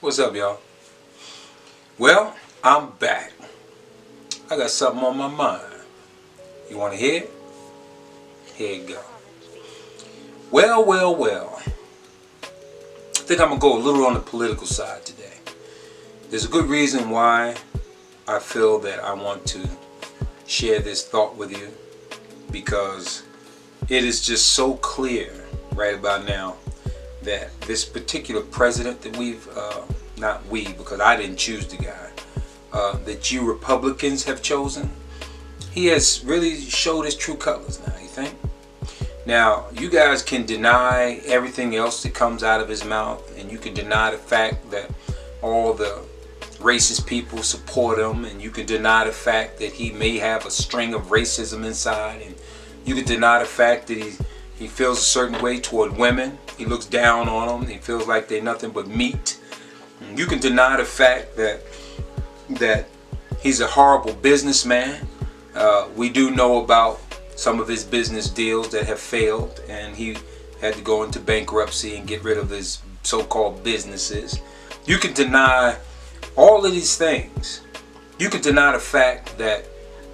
What's up, y'all? Well, I'm back. I got something on my mind. You want to hear it? Here you go. Well. I think I'm going to go a little on the political side today. There's a good reason why I feel that I want to share this thought with you, because it is just so clear right about now that this particular president that we've, not we, because I didn't choose the guy, that you Republicans have chosen, he has really showed his true colors now, you think? Now, you guys can deny everything else that comes out of his mouth, and you can deny the fact that all the racist people support him, and you can deny the fact that he may have a string of racism inside, and you can deny the fact that he feels a certain way toward women. He looks down on them. He feels like they're nothing but meat. And you can deny the fact that he's a horrible businessman. We do know about some of his business deals that have failed, and he had to go into bankruptcy and get rid of his so-called businesses. You can deny all of these things. You can deny the fact that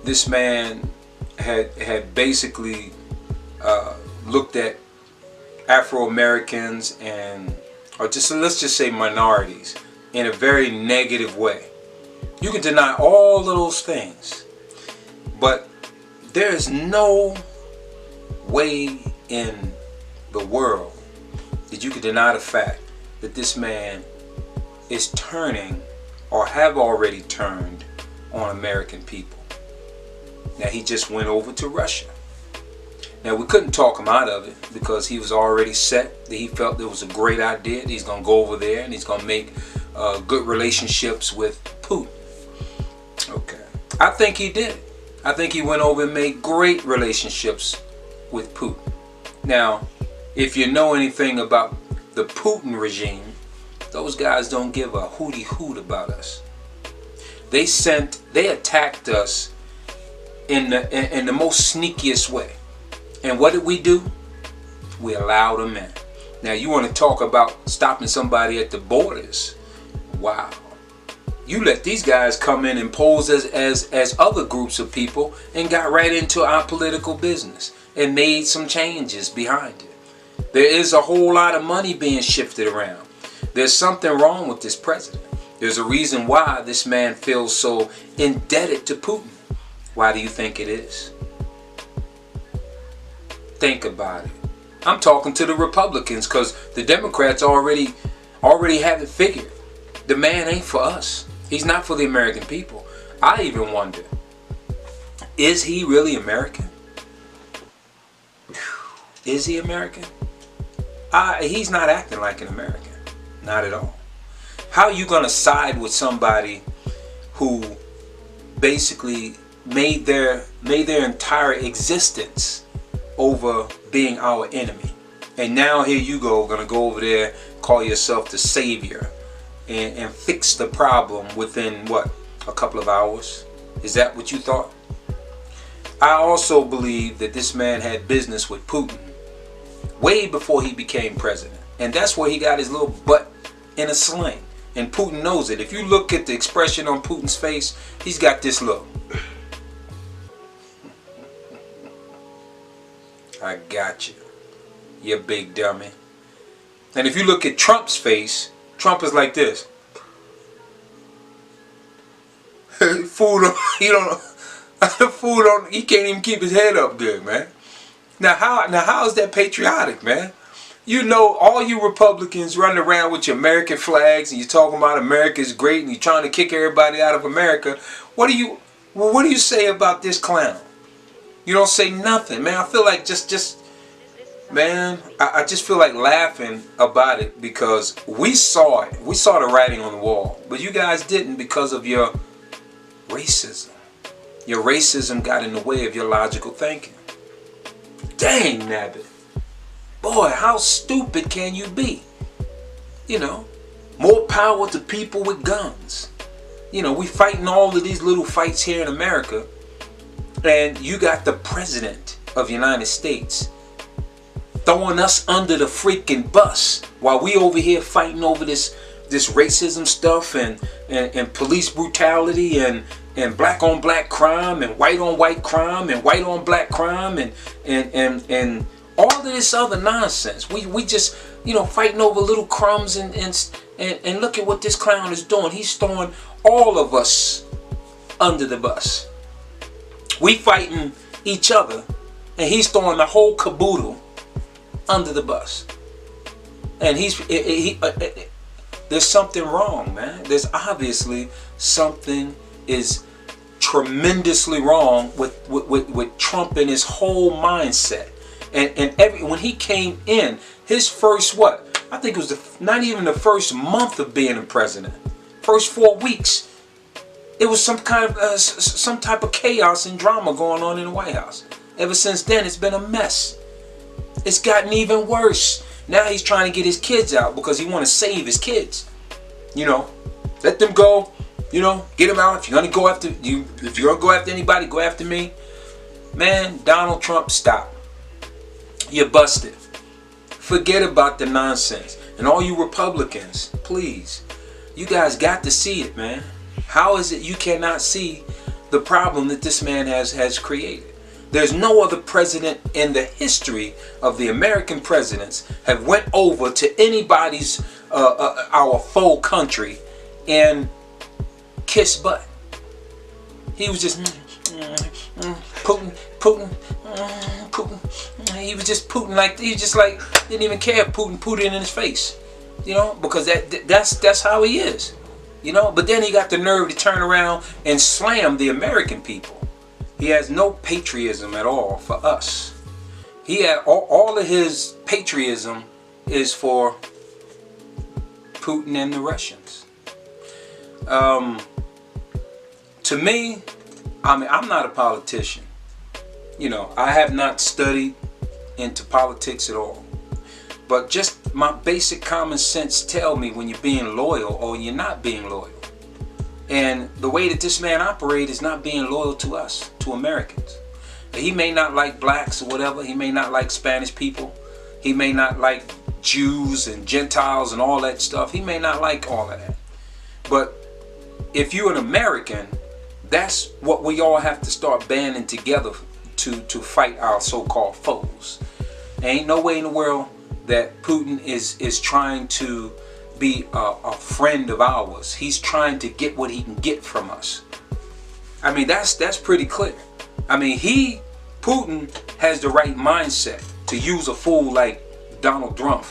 this man had basically looked at Afro-Americans or let's just say minorities in a very negative way. You can deny all of those things, but there is no way in the world that you can deny the fact that this man is turning or have already turned on American people. Now, he just went over to Russia. Now, we couldn't talk him out of it because he was already set that he felt it was a great idea that he's going to go over there and he's going to make good relationships with Putin. Okay. I think he did. I think he went over and made great relationships with Putin. Now, if you know anything about the Putin regime, those guys don't give a hooty hoot about us. They attacked us in the most sneakiest way. And what did we do? We allowed them in. Now, you want to talk about stopping somebody at the borders? Wow. You let these guys come in and pose as other groups of people and got right into our political business and made some changes behind it. There is a whole lot of money being shifted around. There's something wrong with this president. There's a reason why this man feels so indebted to Putin. Why do you think it is? Think about it. I'm talking to the Republicans because the Democrats already have it figured. The man ain't for us. He's not for the American people. I even wonder, is he really American? Is he American? He's not acting like an American. Not at all. How are you going to side with somebody who basically made their entire existence over being our enemy? And now here you go, going to go over there, call yourself the savior, and fix the problem within, what, a couple of hours? Is that what you thought? I also believe that this man had business with Putin way before he became president. And that's where he got his little butt in a sling. And Putin knows it. If you look at the expression on Putin's face, he's got this look. I got you, you big dummy. And if you look at Trump's face, Trump is like this. Fool, he can't even keep his head up good, man. Now how is that patriotic, man? You know, all you Republicans running around with your American flags and you're talking about America's great and you're trying to kick everybody out of America. What do you say about this clown? You don't say nothing, man. I feel like man, I just feel like laughing about it because we saw it. We saw the writing on the wall. But you guys didn't because of your racism. Your racism got in the way of your logical thinking. Dang, nabbit. Boy, how stupid can you be? You know, more power to people with guns. You know, we fighting all of these little fights here in America. And you got the president of the United States throwing us under the freaking bus while we over here fighting over this this racism stuff and police brutality and black on black crime and white on white crime and white on black crime and all of this other nonsense. We just, you know, fighting over little crumbs and look at what this clown is doing. He's throwing all of us under the bus. We fighting each other, and he's throwing the whole caboodle under the bus. And there's something wrong, man. There's obviously something is tremendously wrong with Trump and his whole mindset. And when he came in, his first I think it was not even the first month of being a president. First 4 weeks, it was some type of chaos and drama going on in the White House. Ever since then, it's been a mess. It's gotten even worse. Now he's trying to get his kids out because he want to save his kids. You know, let them go. You know, get them out. If you're gonna go after anybody, go after me. Man, Donald Trump, stop. You're busted. Forget about the nonsense. And all you Republicans, please, you guys got to see it, man. How is it you cannot see the problem that this man has created? There's no other president in the history of the American presidents have went over to anybody's our foe country and kissed butt. He was just Putin. He was just Putin, like he just like didn't even care if Putin put it in his face, you know, because that's how he is, you know. But then he got the nerve to turn around and slam the American people. He has no patriotism at all for us. He had all of his patriotism is for Putin and the Russians. To me, I mean, I'm not a politician. You know, I have not studied into politics at all. But just my basic common sense tell me when you're being loyal or you're not being loyal. And the way that this man operates is not being loyal to us, to Americans. He may not like blacks or whatever. He may not like Spanish people. He may not like Jews and Gentiles and all that stuff. He may not like all of that. But if you're an American, that's what we all have to start banding together to fight our so-called foes. There ain't no way in the world that Putin is trying to be a friend of ours. He's trying to get what he can get from us. I mean, that's pretty clear. I mean, Putin has the right mindset to use a fool like Donald Trump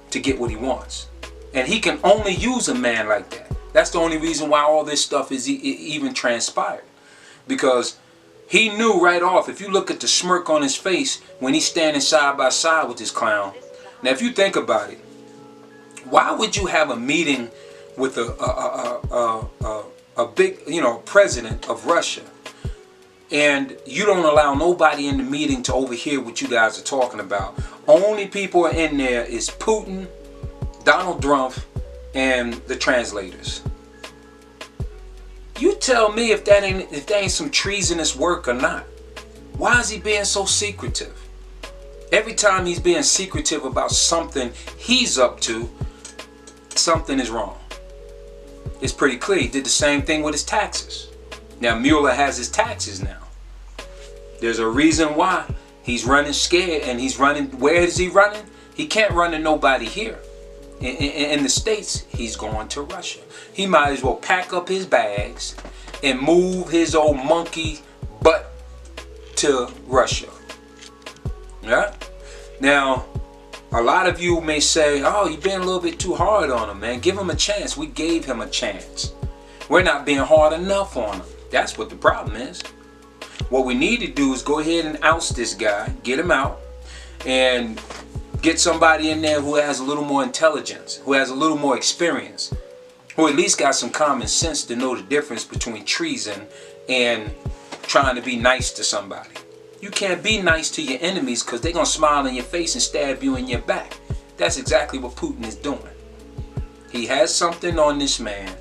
to get what he wants. And he can only use a man like that. That's the only reason why all this stuff is even transpired. Because he knew right off, if you look at the smirk on his face when he's standing side by side with this clown. Now, if you think about it, why would you have a meeting with a big, you know, president of Russia, and you don't allow nobody in the meeting to overhear what you guys are talking about? Only people in there is Putin, Donald Trump, and the translators. You tell me if that ain't some treasonous work or not. Why is he being so secretive? Every time he's being secretive about something he's up to, something is wrong. It's pretty clear. He did the same thing with his taxes. Now Mueller has his taxes now. There's a reason why he's running scared, and he's running. Where is he running? He can't run to nobody here. In the States, he's going to Russia. He might as well pack up his bags and move his old monkey butt to Russia. Yeah? Now, a lot of you may say, oh, you've been a little bit too hard on him, man. Give him a chance. We gave him a chance. We're not being hard enough on him. That's what the problem is. What we need to do is go ahead and oust this guy, get him out, and get somebody in there who has a little more intelligence, who has a little more experience, who at least got some common sense to know the difference between treason and trying to be nice to somebody. You can't be nice to your enemies because they're going to smile in your face and stab you in your back. That's exactly what Putin is doing. He has something on this man,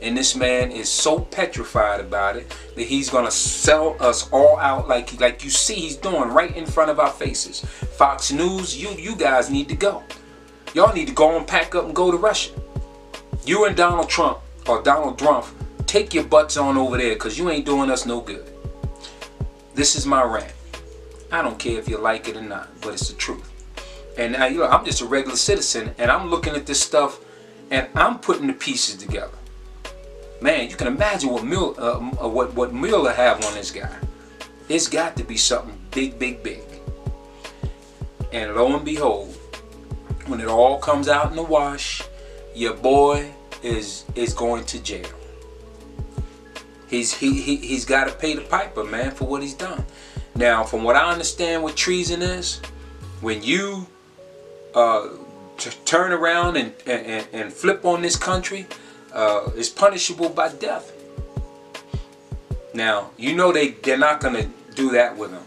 and this man is so petrified about it that he's going to sell us all out like you see he's doing right in front of our faces. Fox News, you guys need to go. Y'all need to go and pack up and go to Russia. You and Donald Trump or Donald Trump, take your butts on over there because you ain't doing us no good. This is my rant. I don't care if you like it or not, but it's the truth. And now, you know, I'm just a regular citizen, and I'm looking at this stuff, and I'm putting the pieces together. Man, you can imagine what Mueller have on this guy. It's got to be something big, big, big. And lo and behold, when it all comes out in the wash, your boy is going to jail. He's got to pay the piper, man, for what he's done. Now, from what I understand what treason is, when you turn around and flip on this country, it's punishable by death. Now, you know they're not going to do that with him,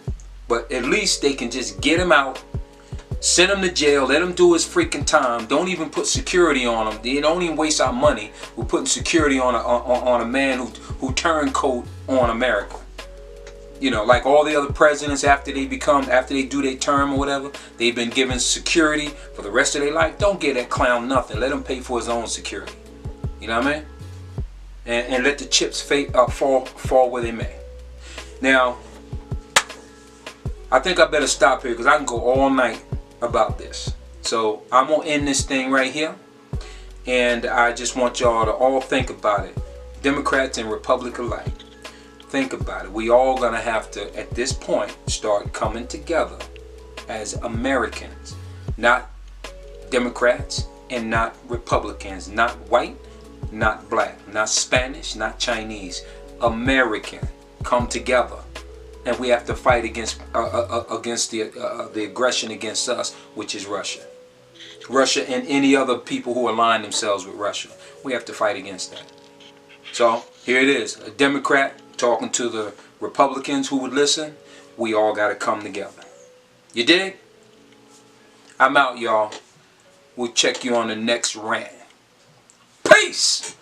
but at least they can just get him out, send him to jail, let him do his freaking time. Don't even put security on him. They don't even waste our money with putting security on a man who turncoat on America. You know, like all the other presidents after they do their term or whatever, they've been given security for the rest of their life. Don't give that clown nothing. Let him pay for his own security. You know what I mean? And let the chips fall where they may. Now, I think I better stop here because I can go all night about this. So I'm gonna end this thing right here, and I just want y'all to all think about it. Democrats and Republicans alike. Think about it. We all gonna have to, at this point, start coming together as Americans, not Democrats and not Republicans, not white, not black, not Spanish, not Chinese. American, come together, and we have to fight against the aggression against us, which is Russia and any other people who align themselves with Russia. We have to fight against that. So here it is, a Democrat talking to the Republicans who would listen. We all got to come together. You dig? I'm out, y'all. We'll check you on the next rant. Peace!